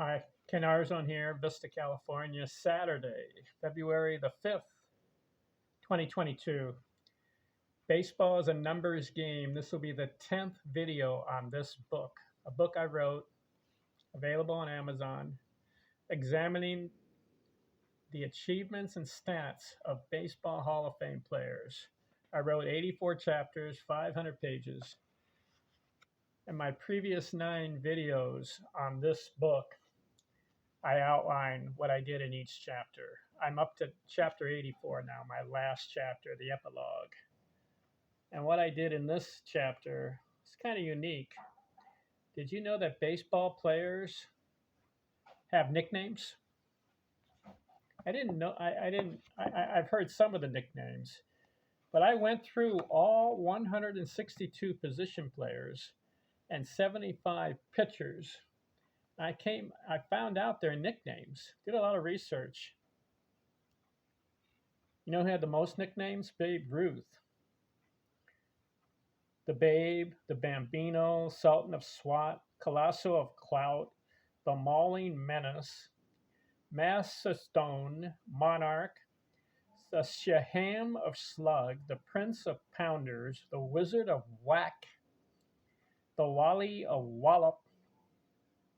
Hi, Ken Arzon here, Vista, California, Saturday, February the 5th, 2022. Baseball is a numbers game. This will be the 10th video on this book, a book I wrote, available on Amazon, examining the achievements and stats of Baseball Hall of Fame players. I wrote 84 chapters, 500 pages. In my previous 9 videos on this book, I outline what I did in each chapter. I'm up to chapter 84 now, my last chapter, the epilogue. And what I did in this chapter is kind of unique. Did you know that baseball players have nicknames? I didn't know. I didn't. I've heard some of the nicknames, but I went through all 162 position players and 75 pitchers. I found out their nicknames. Did a lot of research. You know who had the most nicknames? Babe Ruth. The Babe, the Bambino, Sultan of Swat, Colosso of Clout, the Mauling Menace, Macedon, Monarch, the Shaham of Slug, the Prince of Pounders, the Wizard of Whack, the Wali of Wallop,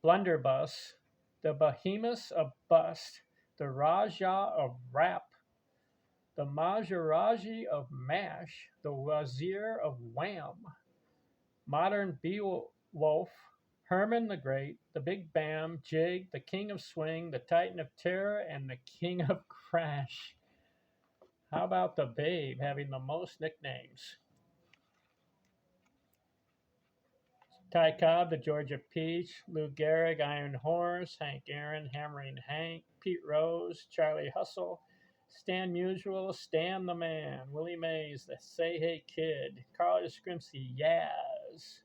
Blunderbuss, the Behemoth of Bust, the Raja of Rap, the Maharaji of Mash, the Wazir of Wham, Modern Beowulf, Herman the Great, the Big Bam, Jig, the King of Swing, the Titan of Terror, and the King of Crash. How about the Babe having the most nicknames? Ty Cobb, the Georgia Peach, Lou Gehrig, Iron Horse, Hank Aaron, Hammering Hank, Pete Rose, Charlie Hustle, Stan Musial, Stan the Man, Willie Mays, the Say Hey Kid, Carl Yastrzemski, Yaz,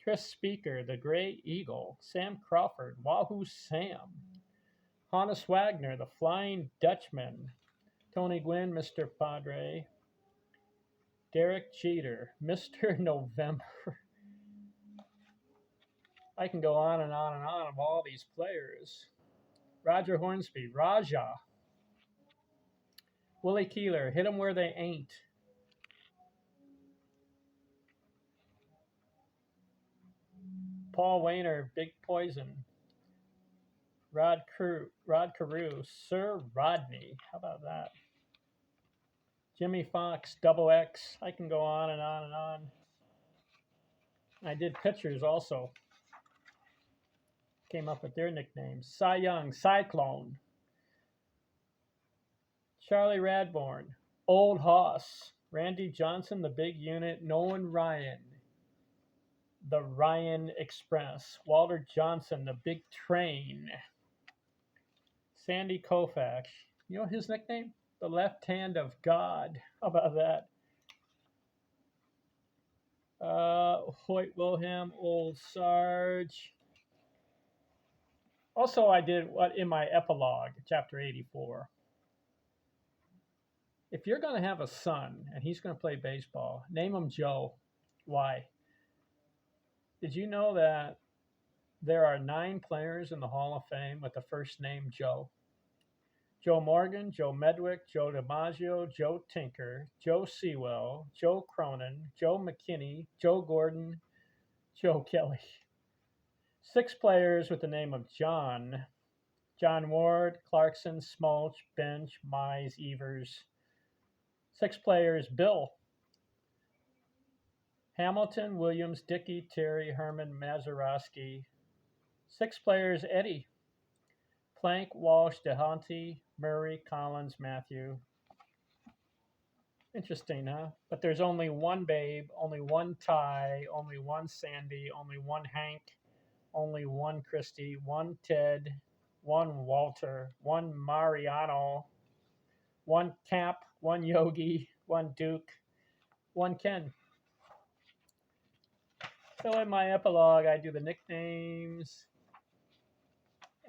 Tris Speaker, the Gray Eagle, Sam Crawford, Wahoo Sam, Hannes Wagner, the Flying Dutchman, Tony Gwynn, Mr. Padre, Derek Jeter, Mr. November. I can go on and on and on of all these players. Roger Hornsby, Raja, Willie Keeler, Hit 'em Where They Ain't. Paul Wainer, Big Poison. Rod Carew, Sir Rodney. How about that? Jimmy Fox, Double X. I can go on and on and on. I did pitchers also. Came up with their nicknames. Cy Young, Cyclone. Charlie Radbourne, Old Hoss. Randy Johnson, the Big Unit. Nolan Ryan, the Ryan Express. Walter Johnson, the Big Train. Sandy Koufax. You know his nickname? The Left Hand of God. How about that? Hoyt Wilhelm, Old Sarge. Also, I did what in my epilogue, chapter 84. If you're going to have a son and he's going to play baseball, name him Joe. Why? Did you know that there are 9 players in the Hall of Fame with the first name Joe? Joe Morgan, Joe Medwick, Joe DiMaggio, Joe Tinker, Joe Sewell, Joe Cronin, Joe McKinney, Joe Gordon, Joe Kelly. 6 players with the name of John. John Ward, Clarkson, Smolch, Bench, Mize, Evers. 6 players, Bill. Hamilton, Williams, Dickey, Terry, Herman, Mazeroski. 6 players, Eddie. Plank, Walsh, DeHonte, Murray, Collins, Matthew. Interesting, huh? But there's only one Babe, only one Ty, only one Sandy, only one Hank, only one Christie, one Ted, one Walter, one Mariano, one Cap, one Yogi, one Duke, one Ken. So in my epilogue, I do the nicknames,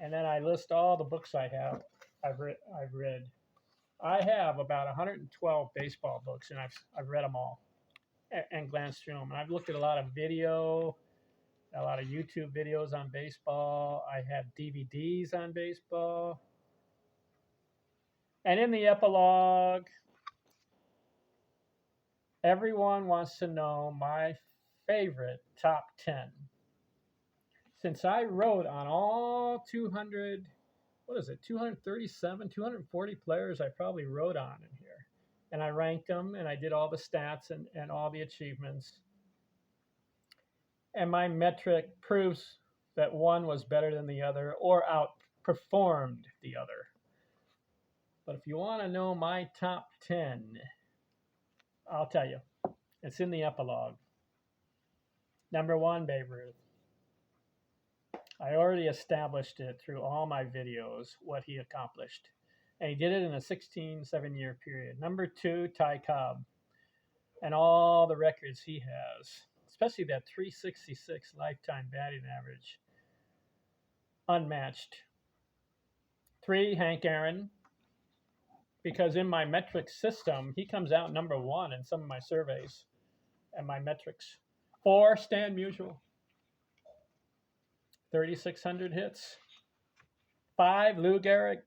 and then I list all the books I've read. I have about 112 baseball books, and I've read them all and glanced through them. And I've looked at a lot of video. A lot of YouTube videos on baseball. I have DVDs on baseball. And in the epilogue, everyone wants to know my favorite top 10. Since I wrote on all 200, what is it, 237, 240 players I probably wrote on in here. And I ranked them and I did all the stats and all the achievements. And my metric proves that one was better than the other or outperformed the other. But if you want to know my top 10, I'll tell you. It's in the epilogue. Number one, Babe Ruth. I already established it through all my videos, what he accomplished. And he did it in a 7-year period. Number two, Ty Cobb. And all the records he has, especially that 366 lifetime batting average. Unmatched. Three, Hank Aaron. Because in my metrics system, he comes out number one in some of my surveys and my metrics. Four, Stan Musial. 3,600 hits. Five, Lou Gehrig.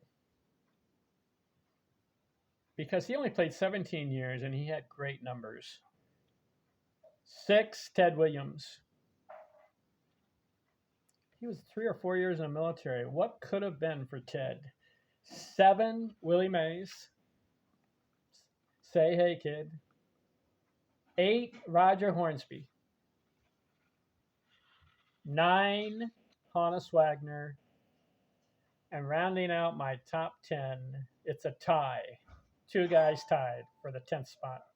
Because he only played 17 years and he had great numbers. Six, Ted Williams. He was 3 or 4 years in the military. What could have been for Ted? Seven, Willie Mays. Say hey, kid. Eight, Roger Hornsby. Nine, Honus Wagner. And rounding out my top 10, it's a tie. Two guys tied for the 10th spot.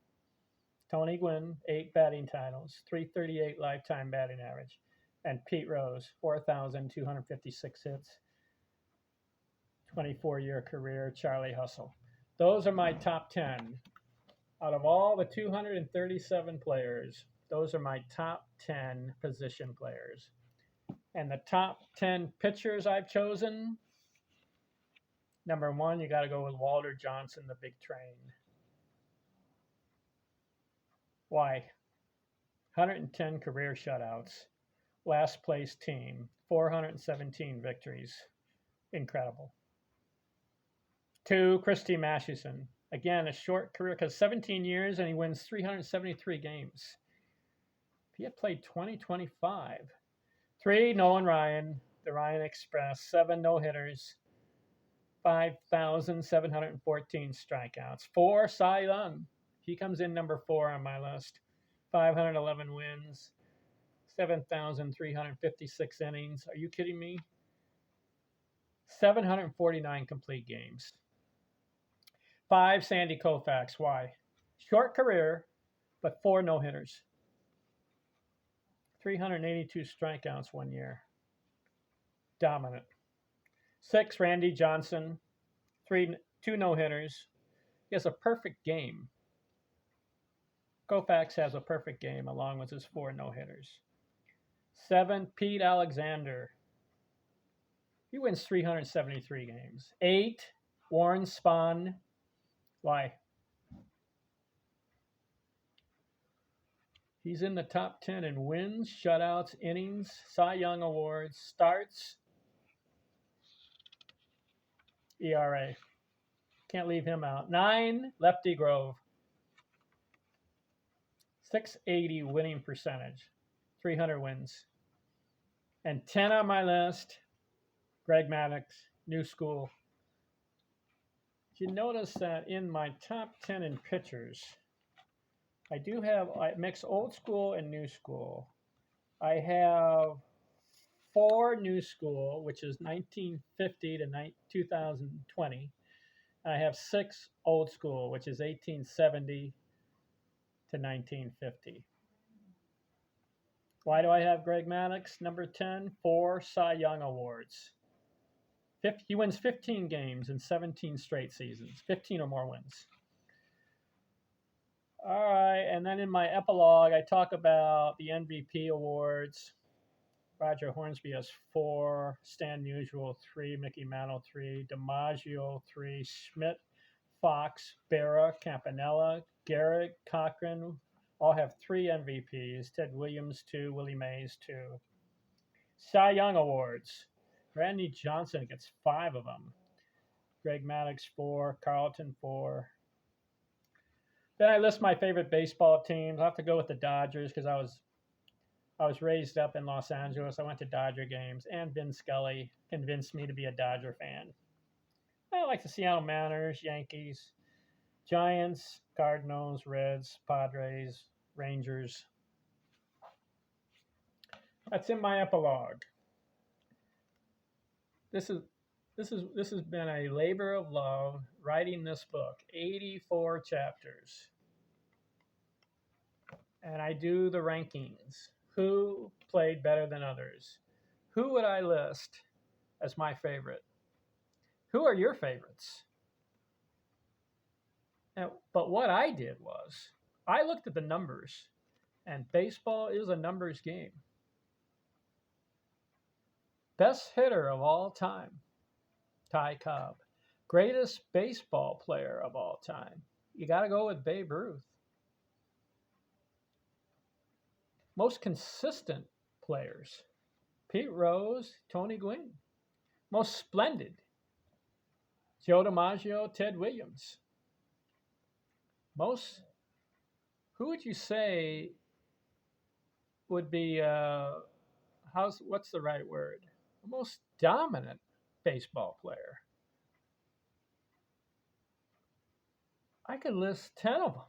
Tony Gwynn, 8 batting titles, 338 lifetime batting average. And Pete Rose, 4,256 hits, 24-year career, Charlie Hustle. Those are my top 10. Out of all the 237 players, those are my top 10 position players. And the top 10 pitchers I've chosen, number one, you got to go with Walter Johnson, the big train. Why? 110 career shutouts, last place team, 417 victories. Incredible. Two, Christy Mathewson. Again, a short career because 17 years and he wins 373 games. If he had played 2025. Three, Nolan Ryan, the Ryan Express, 7 no-hitters, 5,714 strikeouts. Four, Cy Young. He comes in number 4 on my list. 511 wins, 7,356 innings. Are you kidding me? 749 complete games. 5, Sandy Koufax. Why? Short career, but 4 no-hitters. 382 strikeouts 1 year. Dominant. 6, Randy Johnson. 2 no-hitters. He has a perfect game. Koufax has a perfect game along with his 4 no-hitters. 7, Pete Alexander. He wins 373 games. 8, Warren Spahn. Why? He's in the top 10 in wins, shutouts, innings, Cy Young Awards, starts, ERA. Can't leave him out. 9, Lefty Grove. 680 winning percentage, 300 wins. And 10 on my list, Greg Maddux, new school. You notice that in my top 10 in pitchers, I mix old school and new school. I have 4 new school, which is 1950 to 2020. And I have 6 old school, which is 1870 to 1950. Why do I have Greg Maddux? Number 10, 4 Cy Young Awards. He wins 15 games in 17 straight seasons, 15 or more wins. All right, and then in my epilogue, I talk about the MVP awards. Roger Hornsby has 4, Stan Musial 3, Mickey Mantle 3, DiMaggio 3, Schmidt, Fox, Berra, Campanella, Gehrig, Cochran all have 3 MVPs. Ted Williams 2, Willie Mays 2. Cy Young Awards. Randy Johnson gets 5 of them. Greg Maddux 4, Carlton 4. Then I list my favorite baseball teams. I have to go with the Dodgers because I was raised up in Los Angeles. I went to Dodger games, and Vin Scully convinced me to be a Dodger fan. I like the Seattle Mariners, Yankees, Giants, Cardinals, Reds, Padres, Rangers. That's in my epilogue. This has been a labor of love writing this book, 84 chapters. And I do the rankings. Who played better than others? Who would I list as my favorite? Who are your favorites? But what I did was I looked at the numbers, and baseball is a numbers game. Best hitter of all time, Ty Cobb. Greatest baseball player of all time. You got to go with Babe Ruth. Most consistent players, Pete Rose, Tony Gwynn. Most splendid, Joe DiMaggio, Ted Williams. Who would you say would be, what's the right word? The most dominant baseball player? I could list 10 of them.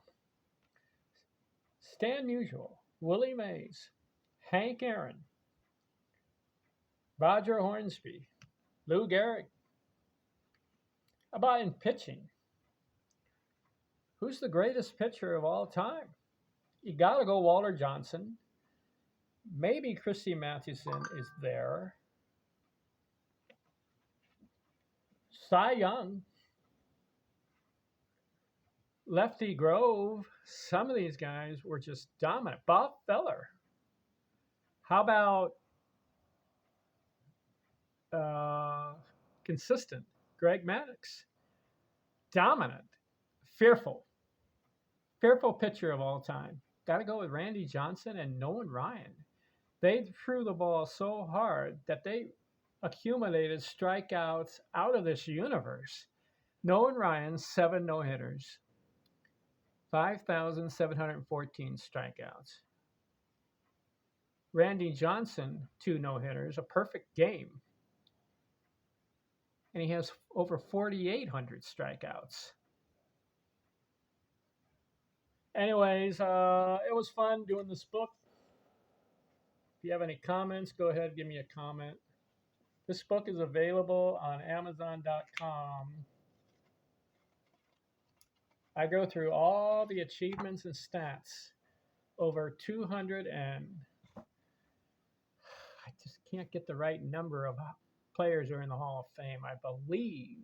Stan Musial, Willie Mays, Hank Aaron, Roger Hornsby, Lou Gehrig. How about in pitching? Who's the greatest pitcher of all time? You got to go Walter Johnson. Maybe Christy Mathewson is there. Cy Young. Lefty Grove. Some of these guys were just dominant. Bob Feller. How about consistent? Greg Maddux. Dominant. Fearful pitcher of all time. Got to go with Randy Johnson and Nolan Ryan. They threw the ball so hard that they accumulated strikeouts out of this universe. Nolan Ryan, 7 no-hitters, 5,714 strikeouts. Randy Johnson, 2 no-hitters, a perfect game. And he has over 4,800 strikeouts. Anyways, it was fun doing this book. If you have any comments, go ahead, give me a comment. This book is available on Amazon.com. I go through all the achievements and stats. Over 200 and I just can't get the right number of players who are in the Hall of Fame. I believe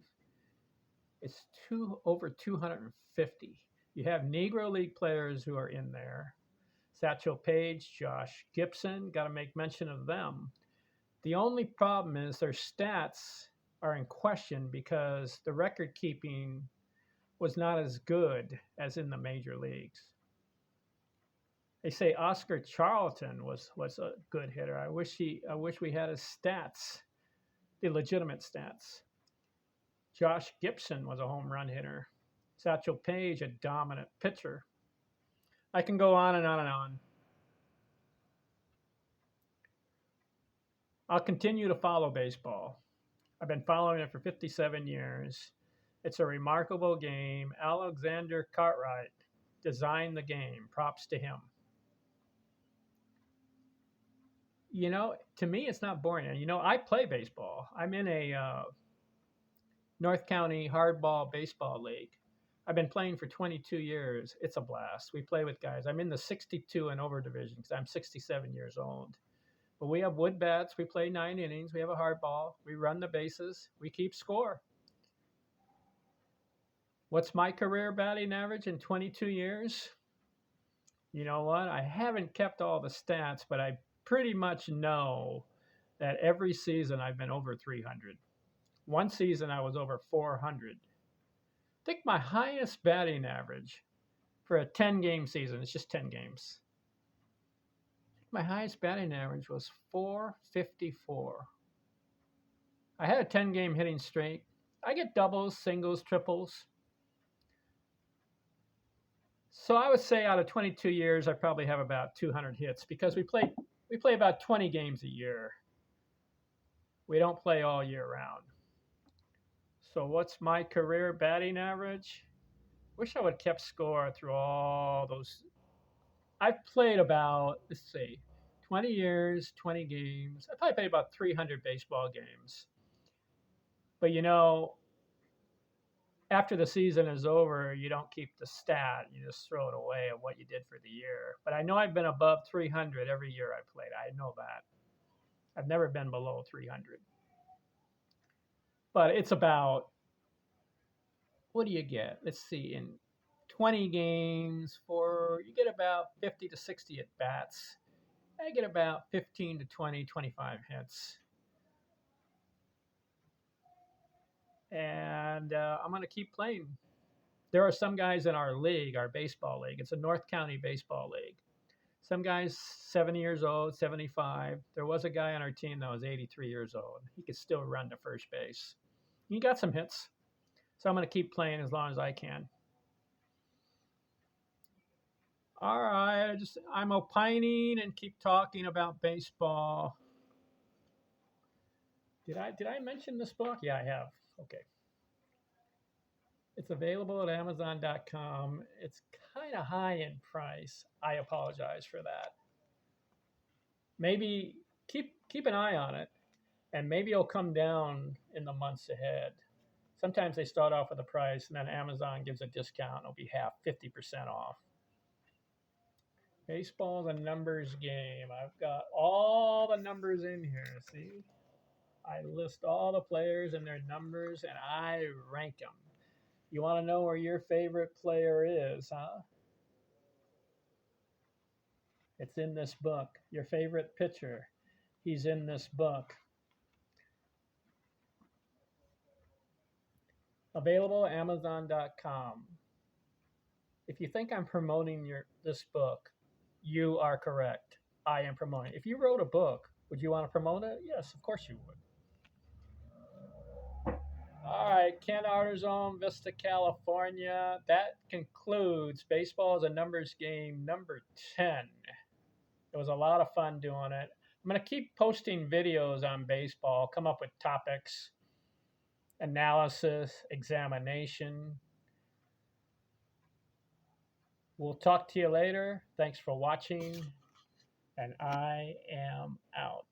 it's over 250. You have Negro League players who are in there. Satchel Paige, Josh Gibson, got to make mention of them. The only problem is their stats are in question because the record keeping was not as good as in the major leagues. They say Oscar Charlton was a good hitter. I wish we had his stats, the legitimate stats. Josh Gibson was a home run hitter. Satchel Paige, a dominant pitcher. I can go on and on and on. I'll continue to follow baseball. I've been following it for 57 years. It's a remarkable game. Alexander Cartwright designed the game. Props to him. You know, to me, it's not boring. And, you know, I play baseball. I'm in a North County hardball baseball league. I've been playing for 22 years. It's a blast. We play with guys. I'm in the 62 and over division because I'm 67 years old. But we have wood bats. We play 9 innings. We have a hardball. We run the bases. We keep score. What's my career batting average in 22 years? You know what? I haven't kept all the stats, but I pretty much know that every season I've been over 300. One season I was over 400. I think my highest batting average for a 10-game season, it's just 10 games. my highest batting average was 454. I had a 10-game hitting streak. I get doubles, singles, triples. So I would say out of 22 years, I probably have about 200 hits because we play about 20 games a year. We don't play all year round. So what's my career batting average? Wish I would have kept score through all those. I've played about, let's see, 20 years, 20 games. I probably played about 300 baseball games. But after the season is over, you don't keep the stat. You just throw it away of what you did for the year. But I know I've been above 300 every year I played. I know that. I've never been below 300. But it's about, what do you get? Let's see, in 20 games, you get about 50 to 60 at bats. I get about 15 to 20, 25 hits. And I'm going to keep playing. There are some guys in our league, our baseball league. It's a North County baseball league. Some guys 70 years old, 75. There was a guy on our team that was 83 years old. He could still run to first base. He got some hits. So I'm going to keep playing as long as I can. All right, I'm opining and keep talking about baseball. Did I mention this book? Yeah, I have. Okay. It's available at Amazon.com. It's kind of high in price. I apologize for that. Maybe keep an eye on it, and maybe it'll come down in the months ahead. Sometimes they start off with a price, and then Amazon gives a discount. It'll be 50% off. Baseball's a numbers game. I've got all the numbers in here. See? I list all the players and their numbers, and I rank them. You want to know where your favorite player is, huh? It's in this book. Your favorite pitcher, he's in this book. Available at Amazon.com. If you think I'm promoting this book, you are correct. I am promoting. If you wrote a book, would you want to promote it? Yes, of course you would. All right, Ken Arterzone, Vista, California. That concludes Baseball is a Numbers Game number 10. It was a lot of fun doing it. I'm going to keep posting videos on baseball, come up with topics, analysis, examination. We'll talk to you later. Thanks for watching, and I am out.